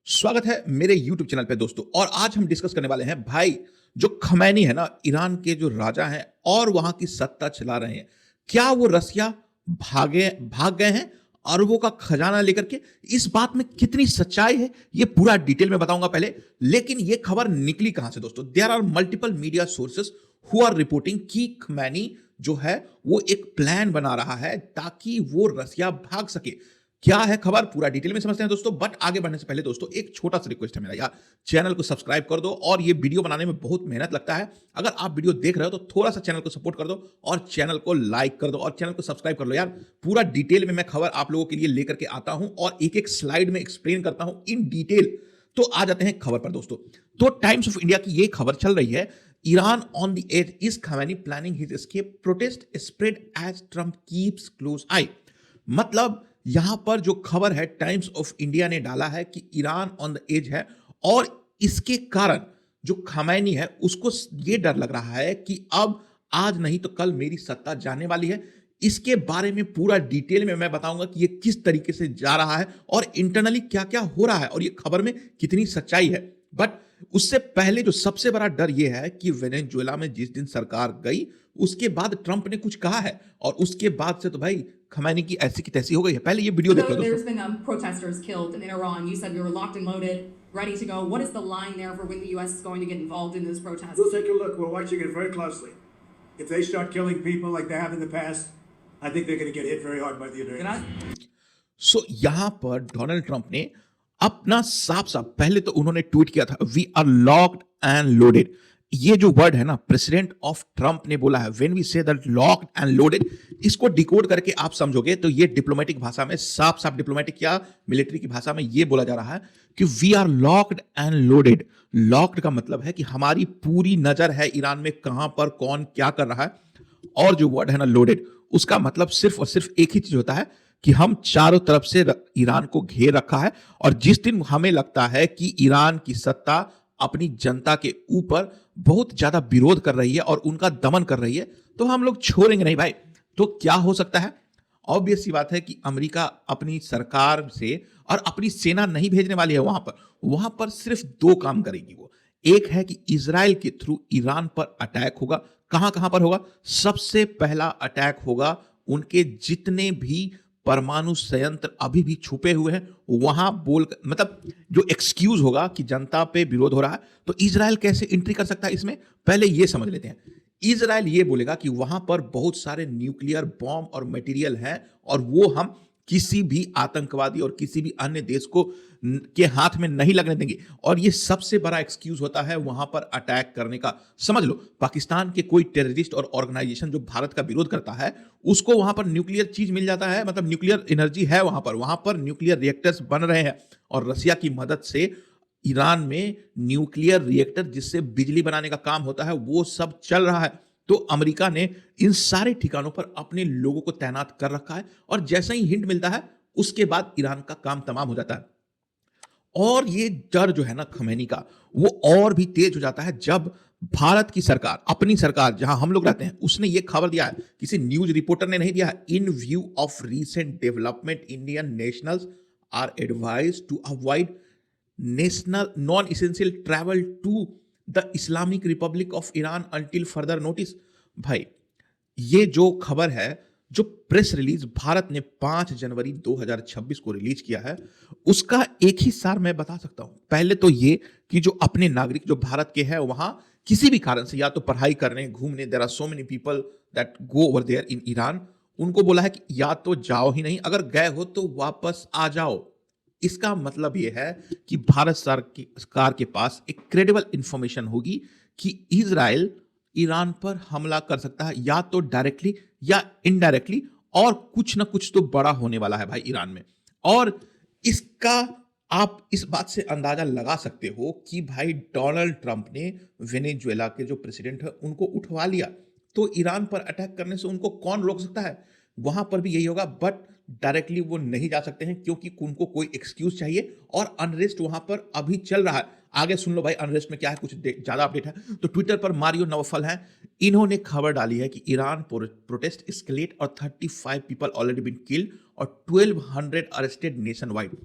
स्वागत है मेरे YouTube चैनल पे दोस्तों। और आज हम डिस्कस करने वाले हैं भाई, जो खमैनी है ना, ईरान के जो राजा हैं और वहां की सत्ता चला रहे हैं, क्या वो रसिया भाग गए हैं अरबों का खजाना लेकर के? इस बात में कितनी सच्चाई है ये पूरा डिटेल में बताऊंगा पहले। लेकिन ये खबर निकली कहां से दोस्तों? There are multiple media sources who are reporting कि खमैनी जो है वो एक प्लान बना रहा है ताकि वो रसिया भाग सके। क्या है खबर, पूरा डिटेल में समझते हैं दोस्तों। बट आगे बढ़ने से पहले दोस्तों एक छोटा सा रिक्वेस्ट है मेरा यार, चैनल को सब्सक्राइब कर दो। और ये वीडियो बनाने में बहुत मेहनत लगता है, अगर आप वीडियो देख रहे हो तो थोड़ा सा चैनल को सपोर्ट कर दो और चैनल को लाइक कर दो और चैनल को सब्सक्राइब कर लो यार। पूरा डिटेल में मैं खबर आप लोगों के लिए लेकर के आता हूं और एक एक स्लाइड में एक्सप्लेन करता हूं इन डिटेल। तो आ जाते हैं खबर पर दोस्तों। तो टाइम्स ऑफ इंडिया की ये खबर चल रही है, Iran on the edge, is Khamenei planning his escape, protest spread as Trump keeps close eye. मतलब यहां पर जो खबर है टाइम्स ऑफ इंडिया ने डाला है कि ईरान ऑन द एज है और इसके कारण जो खमैनी है उसको ये डर लग रहा है कि अब आज नहीं तो कल मेरी सत्ता जाने वाली है। इसके बारे में पूरा डिटेल में मैं बताऊंगा कि ये किस तरीके से जा रहा है और इंटरनली क्या क्या हो रहा है और ये खबर में कितनी सच्चाई है। बट उससे पहले जो सबसे बड़ा डर यह है कि वेनेजुएला में जिस दिन सरकार गई उसके बाद ट्रंप ने कुछ कहा है और उसके बाद से तो भाई खमैनी की ऐसी की तैसी हो गई है। पहले ये वीडियो देख लो There's दोस्तों। been protesters killed in Iran. You said we were locked and loaded, ready to go. What is the line there for when the U.S. is going to get involved in those protests? We'll take a look. We're watching it very closely. If they start killing people like they have in the past, I think they're going to get hit very hard by the Iranians. सो यहां पर Donald Trump ने अपना साफ साफ पहले तो उन्होंने tweet किया था, we are locked and loaded. ये जो वर्ड है ना, प्रेसिडेंट ऑफ ट्रंप ने बोला है, when we say that locked and loaded, इसको डिकोड करके आप समझोगे तो ये डिप्लोमेटिक भाषा में, साफ साफ डिप्लोमेटिक या मिलिट्री की भाषा में ये बोला जा रहा है कि we are locked and loaded. Locked का मतलब है कि हमारी पूरी नजर है ईरान में कहां पर कौन क्या कर रहा है, और जो वर्ड है ना लोडेड, उसका मतलब सिर्फ और सिर्फ एक ही चीज होता है कि हम चारों तरफ से ईरान को घेर रखा है और जिस दिन हमें लगता है कि ईरान की सत्ता अपनी जनता के ऊपर बहुत ज्यादा विरोध कर रही है और उनका दमन कर रही है तो हम लोग छोड़ेंगे नहीं भाई। तो क्या हो सकता है? ऑब्वियस सी बात है कि अमेरिका अपनी सरकार से और अपनी सेना नहीं भेजने वाली है वहां पर सिर्फ दो काम करेगी वो। एक है कि इजराइल के थ्रू ईरान पर अटैक होगा। कहां कहां पर होगा? सबसे पहला अटैक होगा उनके जितने भी परमाणु संयंत्र अभी भी छुपे हुए हैं वहां मतलब जो एक्सक्यूज होगा कि जनता पे विरोध हो रहा है तो इजराइल कैसे एंट्री कर सकता है इसमें, पहले ये समझ लेते हैं। इजराइल ये बोलेगा कि वहां पर बहुत सारे न्यूक्लियर बॉम्ब और मटेरियल हैं और वो हम किसी भी आतंकवादी और किसी भी अन्य देश को के हाथ में नहीं लगने देंगे। और ये सबसे बड़ा एक्सक्यूज होता है वहां पर अटैक करने का। समझ लो, पाकिस्तान के कोई टेररिस्ट और ऑर्गेनाइजेशन जो भारत का विरोध करता है उसको वहां पर न्यूक्लियर चीज मिल जाता है, मतलब न्यूक्लियर एनर्जी है वहां पर न्यूक्लियर रिएक्टर्स बन रहे हैं और रसिया की मदद से ईरान में न्यूक्लियर रिएक्टर जिससे बिजली बनाने का काम होता है वो सब चल रहा है। तो अमेरिका ने इन सारे ठिकानों पर अपने लोगों को तैनात कर रखा है और जैसे ही हिंट मिलता है उसके बाद ईरान का काम तमाम हो जाता है। और ये डर जो है ना खमैनी का, वो और भी तेज हो जाता है जब भारत की सरकार, अपनी सरकार जहां हम लोग रहते हैं, उसने ये खबर दिया है, किसी न्यूज रिपोर्टर ने नहीं दिया है, in view of recent development Indian nationals are advise to avoid national non essential travel to the Islamic Republic of Iran until further notice. भाई ये जो खबर है, जो प्रेस रिलीज भारत ने 5 जनवरी 2026 को रिलीज किया है, उसका एक ही सार मैं बता सकता हूं। पहले तो ये कि जो अपने नागरिक जो भारत के हैं वहां किसी भी कारण से या तो पढ़ाई करने, घूमने, there are so many people that go over there in Iran, उनको बोला है कि या तो जाओ ही नहीं, अगर गए हो तो वापस आ जाओ। इसका मतलब यह है कि भारत सरकार के पास एक क्रेडिबल इंफॉर्मेशन होगी कि इजराइल ईरान पर हमला कर सकता है, या तो डायरेक्टली या इनडायरेक्टली, और कुछ ना कुछ तो बड़ा होने वाला है भाई ईरान में। और इसका आप इस बात से अंदाजा लगा सकते हो कि भाई डोनाल्ड ट्रंप ने वेनेजुएला के जो प्रेसिडेंट है उनको उठवा लिया, तो ईरान पर अटैक करने से उनको कौन रोक सकता है? वहां पर भी यही होगा, बट डायरेक्टली वो नहीं जा सकते हैं क्योंकि उनको कोई एक्सक्यूज चाहिए और अनरेस्ट वहां पर अभी चल रहा है। आगे सुन लो भाई अनरेस्ट में क्या है, कुछ ज्यादा अपडेट है। तो ट्विटर पर मारियो नवफल हैं, इन्होंने खबर डाली है कि ईरान प्रोटेस्ट एस्केलेट और 35 पीपल ऑलरेडी बीन किल्ड और 1200 अरेस्टेड नेशन वाइड।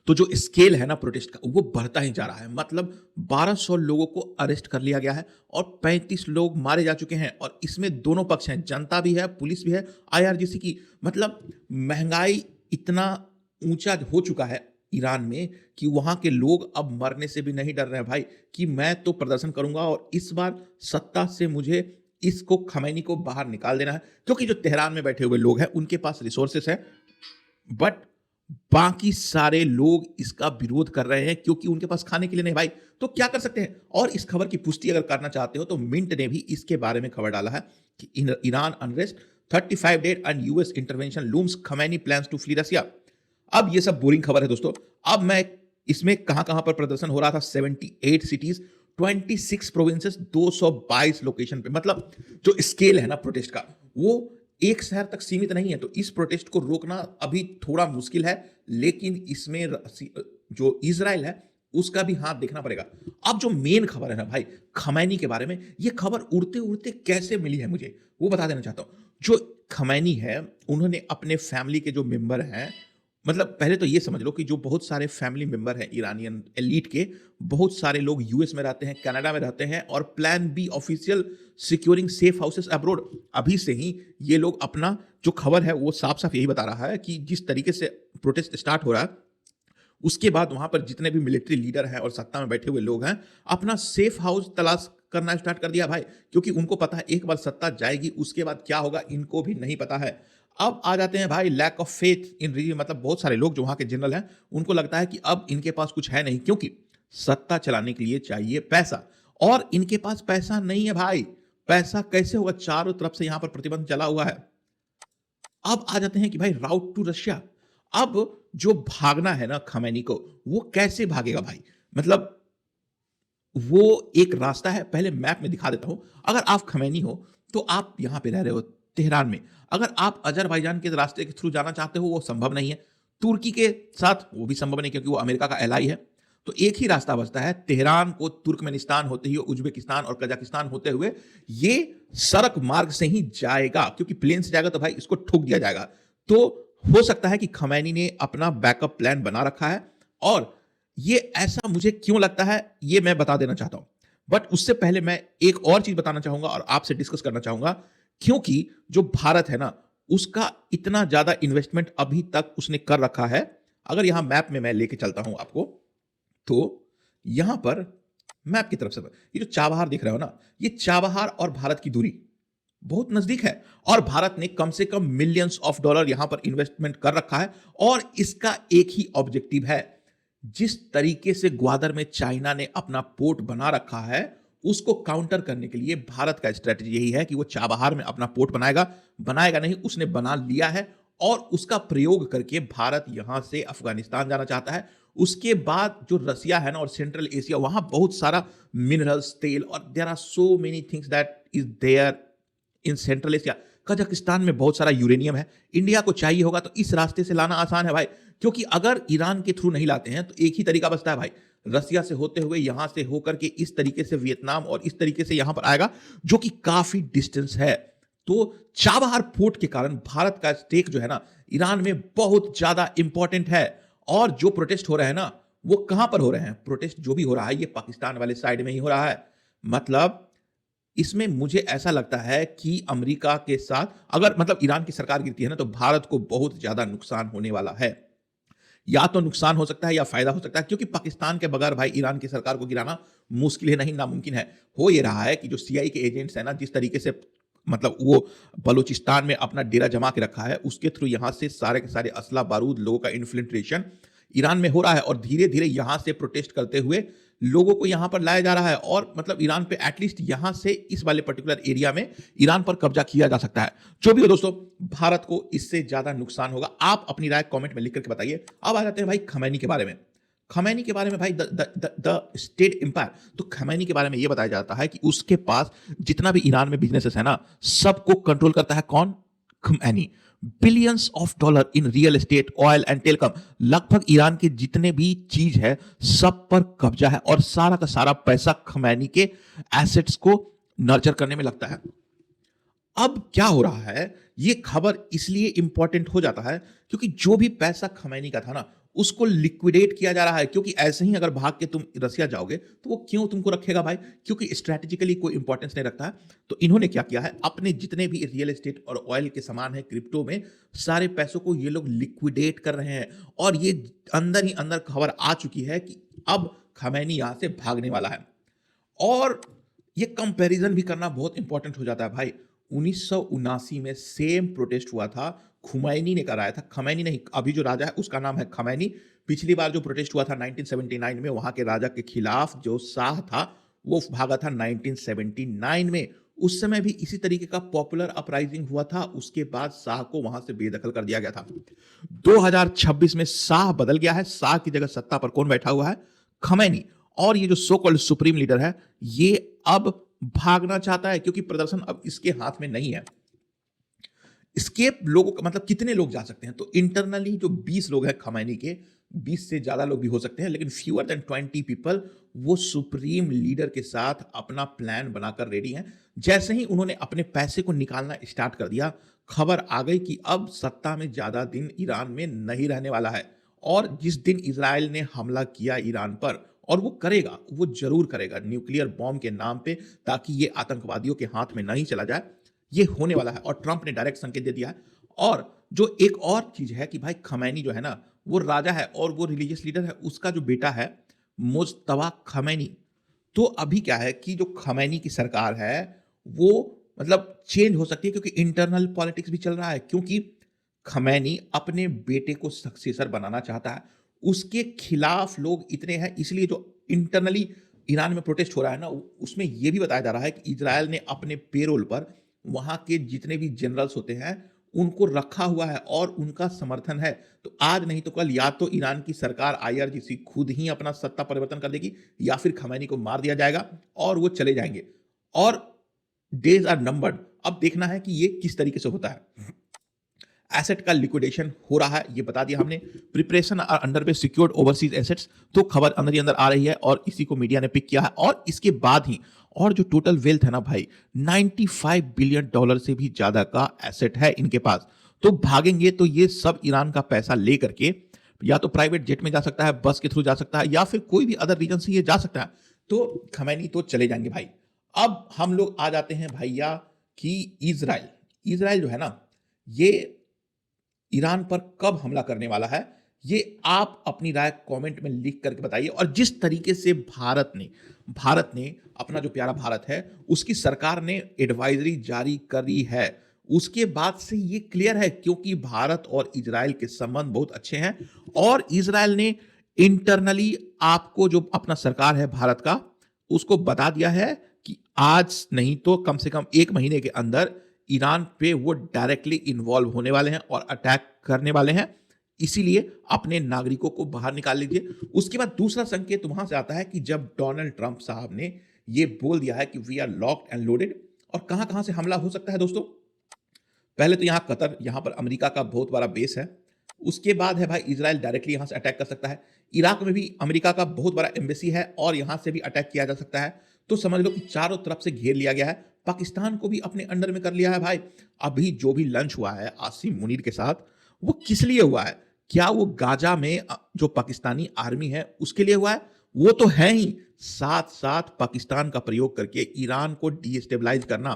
तो जो स्केल है ना प्रोटेस्ट का वो बढ़ता ही जा रहा है। मतलब 1200 लोगों को अरेस्ट कर लिया गया है और 35 लोग मारे जा चुके हैं और इसमें दोनों पक्ष हैं, जनता भी है, पुलिस भी है, आईआरजीसी की। मतलब महंगाई इतना ऊंचा हो चुका है ईरान में कि वहां के लोग अब मरने से भी नहीं डर रहे हैं भाई, कि मैं तो प्रदर्शन करूंगा और इस बार सत्ता से मुझे इसको खमैनी को बाहर निकाल देना है। क्योंकि जो तेहरान में बैठे हुए लोग हैं उनके पास रिसोर्सेस है, बट बाकी सारे लोग इसका विरोध कर रहे हैं क्योंकि उनके पास खाने के लिए नहीं भाई। तो क्या कर सकते हैं? और इस खबर की पुष्टि अगर करना चाहते हो तो मिंट ने भी इसके बारे में खबर डाला है कि Iran unrest 35 dead and US intervention looms, Khamenei plans to flee Russia. अब ये सब बोरिंग खबर है दोस्तों। अब मैं इसमें कहां कहां पर प्रदर्शन हो रहा था, 78 सिटीज, 26 प्रोविंसेस, 222 लोकेशन पे। मतलब जो स्केल है ना प्रोटेस्ट का वो एक शहर तक सीमित नहीं है। तो इस प्रोटेस्ट को रोकना अभी थोड़ा मुश्किल है, लेकिन इसमें जो इजराइल है उसका भी हाथ देखना पड़ेगा। अब जो मेन खबर है ना भाई खमैनी के बारे में, ये खबर उड़ते उड़ते कैसे मिली है मुझे वो बता देना चाहता हूं। जो खमैनी है उन्होंने अपने फैमिली के जो मेंबर हैं, मतलब पहले तो ये समझ लो कि जो बहुत सारे फैमिली मेंबर हैं ईरानियन एलीट के, बहुत सारे लोग यूएस में रहते हैं, कनाडा में रहते हैं और plan B official securing safe houses abroad. अभी से ही ये लोग अपना जो खबर है वो साफ साफ यही बता रहा है कि जिस तरीके से प्रोटेस्ट स्टार्ट हो रहा है उसके बाद वहां पर जितने भी मिलिट्री लीडर हैं और सत्ता में बैठे हुए लोग हैं अपना सेफ हाउस तलाश करना स्टार्ट कर दिया भाई। क्योंकि उनको पता है एक बार सत्ता जाएगी उसके बाद क्या होगा इनको भी नहीं पता है। अब आ जाते हैं भाई lack of faith in reason. मतलब बहुत सारे लोग जो वहां के जनरल हैं उनको लगता है कि अब इनके पास कुछ है नहीं, क्योंकि सत्ता चलाने के लिए चाहिए पैसा और इनके पास पैसा नहीं है भाई। पैसा कैसे होगा? चारों तरफ से यहां पर प्रतिबंध चला हुआ है। अब आ जाते हैं कि भाई राउट टू रशिया। अब जो भागना है ना खमैनी को, वो कैसे भागेगा भाई? मतलब वो एक रास्ता है, पहले मैप में दिखा देता हूं। अगर आप खमैनी हो तो आप यहां पे रह रहे हो तेहरान में। अगर आप अजरबैजान के रास्ते के थ्रू जाना चाहते हो वो संभव नहीं है। तुर्की के साथ वो भी संभव नहीं क्योंकि वो अमेरिका का एलाई है। तो एक ही रास्ता बचता है, तेहरान को तुर्कमेनिस्तान होते हुए, उज्बेकिस्तान और कजाकिस्तान होते हुए ये सड़क मार्ग से ही जाएगा। क्योंकि प्लेन से जाएगा तो भाई इसको ठोक दिया जाएगा। तो हो सकता है कि खमैनी ने अपना बैकअप प्लान बना रखा है और ये ऐसा मुझे क्यों लगता है ये मैं बता देना चाहता हूं। बट उससे पहले मैं एक और चीज बताना चाहूंगा और आपसे डिस्कस करना चाहूंगा। क्योंकि जो भारत है ना उसका इतना ज्यादा इन्वेस्टमेंट अभी तक उसने कर रखा है। अगर यहां मैप में मैं लेके चलता हूं आपको, तो यहां पर मैप की तरफ से ये जो चाबहार दिख रहा हो ना, ये चाबहार और भारत की दूरी बहुत नजदीक है और भारत ने कम से कम मिलियंस ऑफ डॉलर यहां पर इन्वेस्टमेंट कर रखा है और इसका एक ही ऑब्जेक्टिव है। जिस तरीके से ग्वादर में चाइना ने अपना पोर्ट बना रखा है उसको काउंटर करने के लिए भारत का स्ट्रेटजी यही है कि वो चाबहार में अपना पोर्ट बनाएगा नहीं, उसने बना लिया है और उसका प्रयोग करके भारत यहां से अफगानिस्तान जाना चाहता है। उसके बाद जो रसिया है ना और सेंट्रल एशिया, वहां बहुत सारा मिनरल्स, तेल और there are so many things that is there in Central Asia. Kazakhstan में बहुत सारा यूरेनियम है। इंडिया को चाहिए होगा तो इस रास्ते से लाना आसान है भाई। क्योंकि अगर ईरान के थ्रू नहीं लाते हैं तो एक ही तरीका बचता है भाई, रसिया से होते हुए यहां से होकर के इस तरीके से वियतनाम और इस तरीके से यहां पर आएगा, जो कि काफी डिस्टेंस है। तो चाबहार पोर्ट के कारण भारत का स्टेक जो है ना ईरान में बहुत ज्यादा इंपॉर्टेंट है। और जो प्रोटेस्ट हो रहे हैं ना वो कहां पर हो रहे हैं? प्रोटेस्ट जो भी हो रहा है ये पाकिस्तान वाले साइड में ही हो रहा है। मतलब इसमें मुझे ऐसा लगता है कि अमेरिका के साथ अगर मतलब ईरान की सरकार गिरती है ना तो भारत को बहुत ज्यादा नुकसान होने वाला है। या तो नुकसान हो सकता है या फायदा हो सकता है, क्योंकि पाकिस्तान के बगैर भाई ईरान की सरकार को गिराना मुश्किल है, नहीं नामुमकिन है। हो ये रहा है कि जो सीआई के एजेंट्स हैं ना, जिस तरीके से मतलब वो बलूचिस्तान में अपना डेरा जमा के रखा है, उसके थ्रू यहां से सारे के सारे असला बारूद लोगों का इन्फिल्ट्रेशन ईरान में हो रहा है और धीरे धीरे यहां से प्रोटेस्ट करते हुए लोगों को यहां पर लाया जा रहा है। और मतलब ईरान पे एटलीस्ट यहां से इस वाले पर्टिकुलर एरिया में ईरान पर कब्जा किया जा सकता है। जो भी हो दोस्तों, भारत को इससे ज्यादा नुकसान होगा। आप अपनी राय कमेंट में लिख करके बताइए। अब आ जाते हैं भाई खमैनी के बारे में। खमैनी के बारे में भाई द स्टेट एम्पायर। तो खमैनी के बारे में यह बताया जाता है कि उसके पास जितना भी ईरान में बिजनेसेस है ना, सबको कंट्रोल करता है कौन? Khamenei. Billions of dollar in real estate, oil and telecom, लगभग ईरान के जितने भी चीज है सब पर कब्जा है और सारा का सारा पैसा खमैनी के एसेट्स को नर्चर करने में लगता है। अब क्या हो रहा है, ये खबर इसलिए इंपॉर्टेंट हो जाता है क्योंकि जो भी पैसा खमैनी का था ना उसको लिक्विडेट किया जा रहा है, क्योंकि ऐसे ही अगर भाग के तुम रसिया जाओगे तो वो क्यों तुमको रखेगा भाई, क्योंकि स्ट्रैटेजिकली कोई इंपॉर्टेंस नहीं रखता है। तो इन्होंने क्या किया है, अपने जितने भी रियल एस्टेट और ऑयल के सामान है क्रिप्टो में, सारे पैसों को ये लोग लिक्विडेट कर रहे हैं। और ये अंदर ही अंदर खबर आ चुकी है कि अब खमैनी यहां से भागने वाला है। और ये कंपैरिजन भी करना बहुत इंपॉर्टेंट हो जाता है भाई। 1979 में सेम प्रोटेस्ट हुआ था, खुमैनी ने कराया था, खमैनी नहीं, अभी जो राजा है उसका नाम है खमैनी। पिछली बार जो प्रोटेस्ट हुआ था 1979 में, वहां के राजा के खिलाफ जो शाह था वो भागा था 1979 में। उस समय भी इसी तरीके का पॉपुलर अपराइजिंग हुआ था, उसके बाद शाह को वहां से बेदखल कर दिया गया था। 2026 में शाह बदल गया है, शाह की जगह सत्ता पर कौन बैठा हुआ है, खमैनी। और ये जो सो कॉल्ड सुप्रीम लीडर है ये अब भागना चाहता है, क्योंकि प्रदर्शन अब इसके हाथ में नहीं है। स्केप लोगों का मतलब कितने लोग जा सकते हैं, तो इंटरनली जो 20 लोग हैं खमैनी के, 20 से ज्यादा लोग भी हो सकते हैं, लेकिन फ्यूअर देन 20 पीपल वो सुप्रीम लीडर के साथ अपना प्लान बनाकर रेडी हैं। जैसे ही उन्होंने अपने पैसे को निकालना स्टार्ट कर दिया, खबर आ गई कि अब सत्ता में ज्यादा दिन ईरान में नहीं रहने वाला है। और जिस दिन इजराइल ने हमला किया ईरान पर, और वो करेगा, वो जरूर करेगा न्यूक्लियर बॉम्ब के नाम पे, ताकि ये आतंकवादियों के हाथ में नहीं चला जाए, ये होने वाला है। और ट्रंप ने डायरेक्ट संकेत दे दिया है। और जो एक और चीज है कि भाई खमैनी जो है ना वो राजा है और वो रिलीजियस लीडर है, उसका जो बेटा है मुज्तबा खमैनी। तो अभी क्या है कि जो खमैनी की सरकार है वो मतलब चेंज हो सकती है, क्योंकि इंटरनल पॉलिटिक्स भी चल रहा है, क्योंकि खमैनी अपने बेटे को सक्सेसर बनाना चाहता है। उसके खिलाफ लोग इतने हैं, इसलिए जो इंटरनली ईरान में प्रोटेस्ट हो रहा है ना, उसमें यह भी बताया जा रहा है कि इजराइल ने अपने पेरोल पर वहां के जितने भी जनरल्स होते हैं उनको रखा हुआ है और उनका समर्थन है। तो आज नहीं तो कल या तो ईरान की सरकार IRGC खुद ही अपना सत्ता परिवर्तन कर देगी, या फिर खमैनी को मार दिया जाएगा और वो चले जाएंगे। और डेज आर नंबर्ड। अब देखना है कि ये किस तरीके से होता है। एसेट का लिक्विडेशन हो रहा है, ये बता दिया हमने। प्रिपरेशन आर अंडर पे सिक्योर्ड ओवरसीज एसेट्स, तो खबर अंदर ही अंदर आ रही है और इसी को मीडिया ने पिक किया है। और इसके बाद ही और जो टोटल वेल्थ है ना भाई, 95 बिलियन डॉलर से भी ज्यादा का एसेट है इनके पास। तो भागेंगे तो ये सब ईरान का पैसा ले करके या तो प्राइवेट जेट में जा सकता है, बस के थ्रू जा सकता है, या फिर कोई भी अदर रीजन से ये जा सकता है। तो खमैनी तो चले जाएंगे भाई। अब हम लोग आ जाते हैं भैया कि इजराइल जो है ना, ये ईरान पर कब हमला करने वाला है, ये आप अपनी राय कमेंट में लिख करके बताइए। और जिस तरीके से भारत ने अपना जो प्यारा भारत है उसकी सरकार ने एडवाइजरी जारी करी है, उसके बाद से ये क्लियर है, क्योंकि भारत और इजराइल के संबंध बहुत अच्छे हैं। और इजराइल ने इंटरनली आपको जो अपना सरकार है भारत का, उसको बता दिया है कि आज नहीं तो कम से कम 1 महीने के अंदर ईरान पे वो डायरेक्टली इन्वॉल्व होने वाले हैं और अटैक करने वाले हैं। इसीलिए अपने नागरिकों को बाहर निकाल लीजिए। उसके बाद दूसरा संकेत वहां से आता है कि जब डोनाल्ड ट्रंप साहब ने ये बोल दिया है कि we are locked and loaded. और कहां कहां से हमला हो सकता है दोस्तों, पहले तो यहां कतर, यहां पर अमेरिका का बहुत बड़ा बेस है। उसके बाद है भाई इजराइल डायरेक्टली यहां से अटैक कर सकता है। इराक में भी अमेरिका का बहुत बड़ा एम्बेसी है और यहां से भी अटैक किया जा सकता है। तो समझ लो कि चारों तरफ से घेर लिया गया है। पाकिस्तान को भी अपने अंडर में कर लिया है भाई। अभी जो भी लंच हुआ है आसिम मुनीर के साथ, वो किस लिए हुआ है? क्या वो गाजा में जो पाकिस्तानी आर्मी है उसके लिए हुआ है? वो तो है ही, साथ साथ पाकिस्तान का प्रयोग करके ईरान को डीस्टेबलाइज करना।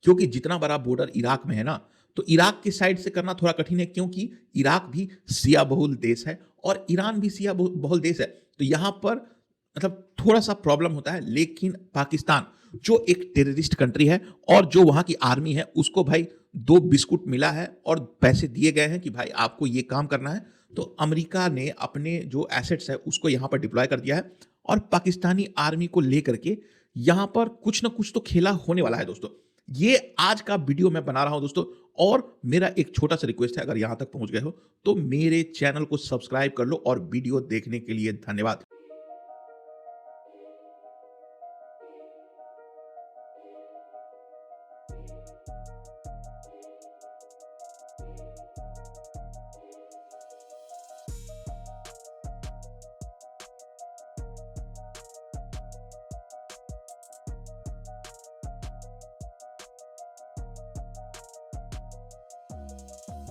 क्योंकि जितना बड़ा बॉर्डर इराक में है ना, तो इराक की साइड से करना थोड़ा कठिन है, क्योंकि इराक भी शिया बहुल देश है और ईरान भी शिया बहुल देश है। तो यहां पर मतलब थोड़ा सा प्रॉब्लम होता है। लेकिन पाकिस्तान जो एक टेररिस्ट कंट्री है और जो वहां की आर्मी है, उसको भाई 2 बिस्कुट मिला है और पैसे दिए गए हैं कि भाई आपको ये काम करना है। तो अमेरिका ने अपने जो एसेट्स है उसको यहां पर डिप्लॉय कर दिया है और पाकिस्तानी आर्मी को लेकर के यहां पर कुछ ना कुछ तो खेला होने वाला है दोस्तों। ये आज का वीडियो मैं बना रहा हूं दोस्तों। और मेरा एक छोटा सा रिक्वेस्ट है, अगर यहां तक पहुंच गए हो तो मेरे चैनल को सब्सक्राइब कर लो। और वीडियो देखने के लिए धन्यवाद।